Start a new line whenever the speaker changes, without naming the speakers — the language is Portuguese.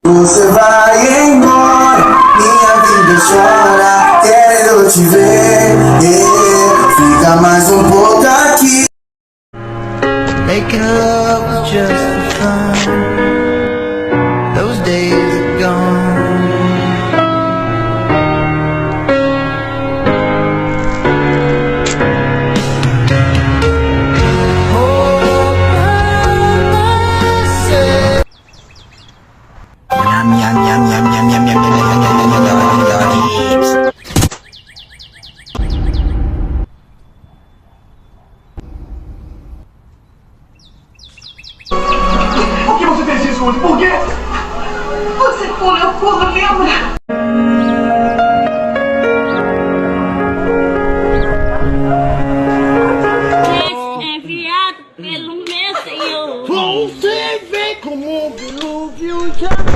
Você vai embora, minha vida chora, querendo te ver. Fica mais um pouco aqui.
Making love was just for fun. Those days are gone.
Yum, yum, yum, yum, yum, yum, yum, yum.